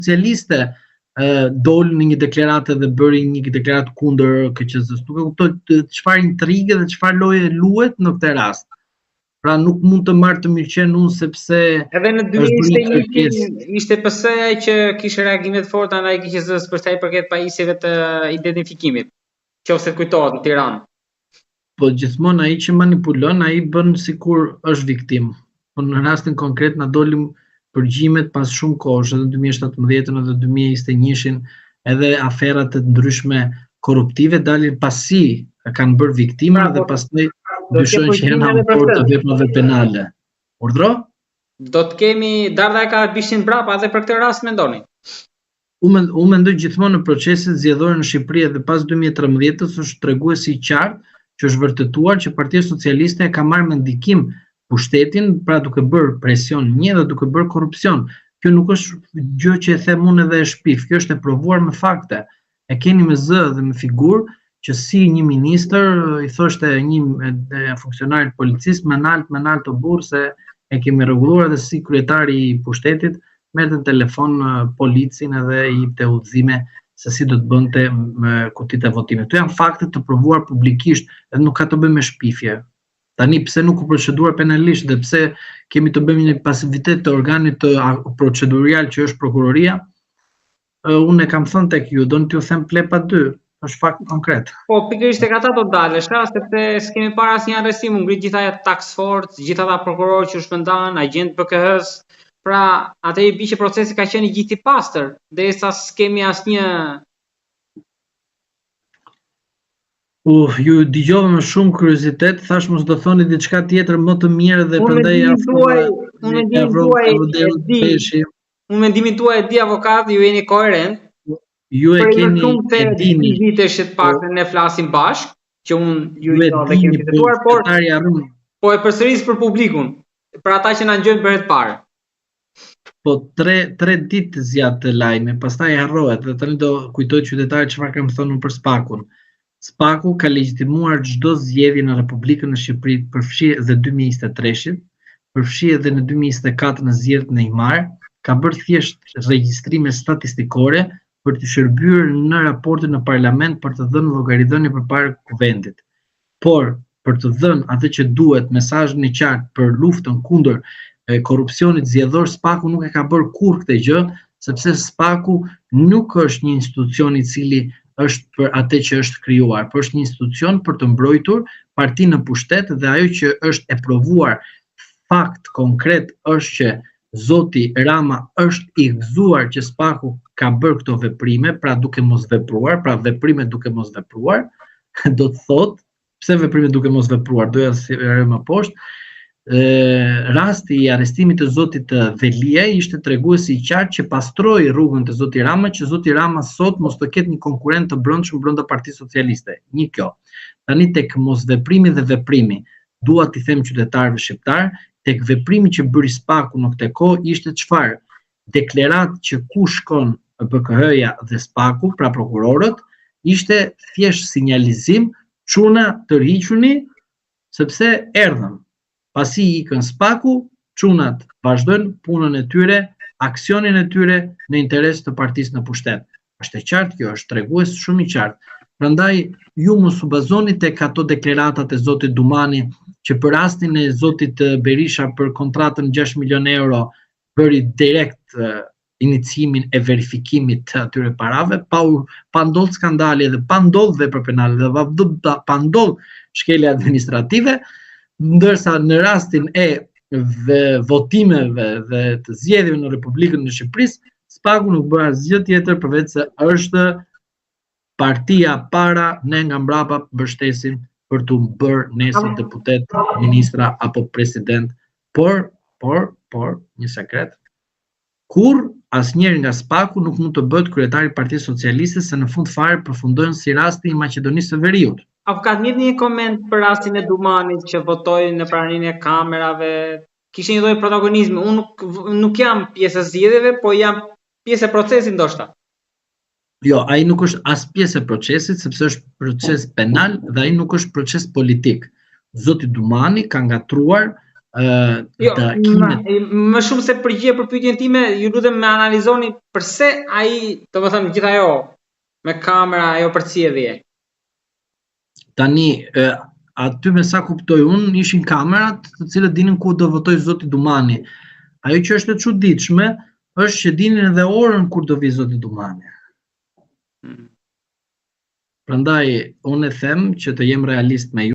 socialiste dolën në një deklaratë dhe bëri një deklaratë kundër KQZ-s. Nuk e kuptoj çfarë intrige dhe çfarë loje luhet në këtë rast. Pra nuk mund të marrë të mirëqen unë sepse edhe në 2021 ishte PS-ja që kishte reagime të forta ndaj KQZ-s për sa i përket pajisjeve të identifikimit. Qofse kujtohet në Tiranë. Po gjithmonë ai që manipulon, ai bën sikur është viktim. Po në rastin konkret na dolim përgjimet pas shumë kohësh, edhe 2017 edhe 2021 edhe aferat të ndryshme korruptive dalin pasi kanë bërë viktima dhe pastaj dyshojnë që janë autor të veprave penale. Urdhro? Do të kemi Darda e ka Bishtin brapa edhe për këtë rast mendoni? Unë mendoj gjithmonë në proceset zgjedhore në Shqipëri edhe pas 2013-s është treguesi i qartë që është vërtetuar që Partia Socialiste ka marrë me ndikim pushtetin, pra duke bërë presion një dhe duke bërë korrupsion. Kjo nuk është gjë që e them unë edhe e shpif, kjo është e provuar me fakte. E keni me zë dhe me figurë që si një ministër i thoshte një funksionarit policisë me nalt të burr se e kemi rregulluar edhe si kryetari i pushtetit merrte në telefon policin edhe i jepte udhëzime se si do të bënte kutitë e votimit. Këto janë fakte të provuar publikisht dhe nuk ka të bëjë me shpifje. Tani pse nuk u proceduar penalisht dhe pse kemi të bëjmë një pasivitet të organit të procedurial që është prokuroria, unë e kam thënë tek ju, do në t'ju them plepa 2, është fakt konkret. Po, pikërisht tek ata do dalësh, sepse s'kemi parë asnjë arrestim, u ngrit gjithë ato task force, gjithë ata prokurorë që u shpërndan, agent BKH-s. Pra, atë i bi që procesi ka qenë gjithë i pastër, derisa s'kemi asnjë. Ju dëgjova me shumë kuriozitet, thash mos do thoni diçka tjetër më të mirë dhe prandaj mendimin tuaj e di avokat, ju jeni koherent. Ju e keni vitesh të paktën ne flasim bashkë, që unë ju e kemi fituar, po e përsëris për publikun, për ata që na ngjojnë për herë të parë. Po 3 ditë zjat të lajme, pastaj harrohet dhe tani do kujtoj qytetarët çfarë kam thënë për Spakun. Spaku ka legjitimuar çdo zgjedhje në Republikën e Shqipërisë, përfshi edhe 2023-shin, përfshi edhe në 2024 në zgjedhjet në Imar, ka bërë thjesht regjistrime statistikore për të shërbyer në raportin në parlament për të dhënë llogaridhënie përpara kuvendit. Por për të dhënë atë që duhet, mesazhin e qartë për luftën kundër korrupsionit zgjedhor, Spaku nuk e ka bërë kurrë këtë gjë, sepse Spaku nuk është një institucion i cili është për atë që është krijuar, por është një institucion për të mbrojtur partinë në pushtet dhe ajo që është e provuar fakt konkret është që Zoti Rama është i gëzuar që Spaku ka bërë këto veprime, pra duke mos vepruar, pra veprime duke mos vepruar, do të thotë, pse veprime duke mos vepruar, doja si më poshtë. Rasti i arrestimit të Zotit Velia ishte treguesi i qartë që pastroi rrugën të Zotit Rama, që Zoti Rama sot mos të ketë një konkurrent të brendshëm brenda Partisë Socialiste. Një kjo. Tani tek mos veprimi dhe veprimi, dua t'i them qytetarëve shqiptar, tek veprimi që bëri Spaku në këtë kohë ishte çfarë? Deklaratë që ku shkon BKH-ja dhe Spaku, pra prokurorët, ishte thjesht sinjalizim, çuna tërhiquni sepse erdhën. Pasi ikën Spaku, çunat vazhdojnë punën e tyre, aksionin e tyre në interes të partisë në pushtet. Është e qartë kjo, është tregues shumë i qartë. Prandaj ju mos u bazoni tek ato deklaratat e Zotit Dumani që për rastin e Zotit Berisha për kontratën 6 milion euro bëri direkt iniciimin e verifikimit të atyre parave, pa ndodhur skandale dhe pa ndodhur vepra penale dhe pa ndodhur shkelje administrative. Ndërsa në rastin e votimeve dhe të zgjedhjeve në Republikën e Shqipërisë, Spaku nuk bëra asgjë tjetër përveç se është partia para, ne nga mbrapa mbështesim për të bërë nesër deputet, ministra apo president. Por, një sekret, kur asnjëri nga Spaku nuk mund të bëhet kryetari i Partisë Socialiste, se në fund fare përfundojnë si rasti i Maqedonisë së Veriut. Avokat, një koment për rastin e Dumanit që votoi në praninë e kamerave, kishte një lloj protagonizmi. Unë nuk jam pjesë e zgjedhjeve, po jam pjesë e procesit ndoshta. Jo, ai nuk është as pjesë e procesit, sepse është proces penal dhe ai nuk është proces politik. Zoti Dumani ka ngatruar Jo, takimet. më shumë se përgjigje për pyetjen time, ju lutem me analizoni pse ai, domethënë gjithë ajo me kamera, ajo përcjellje. Tani, aty me sa kuptoj unë, ishin kamerat të cilët dinin ku do votoj zoti Dumani. Ajo që është e çuditshme është që dinin edhe orën kur do vi zoti Dumani. Prandaj unë e them që të jem realist me ju.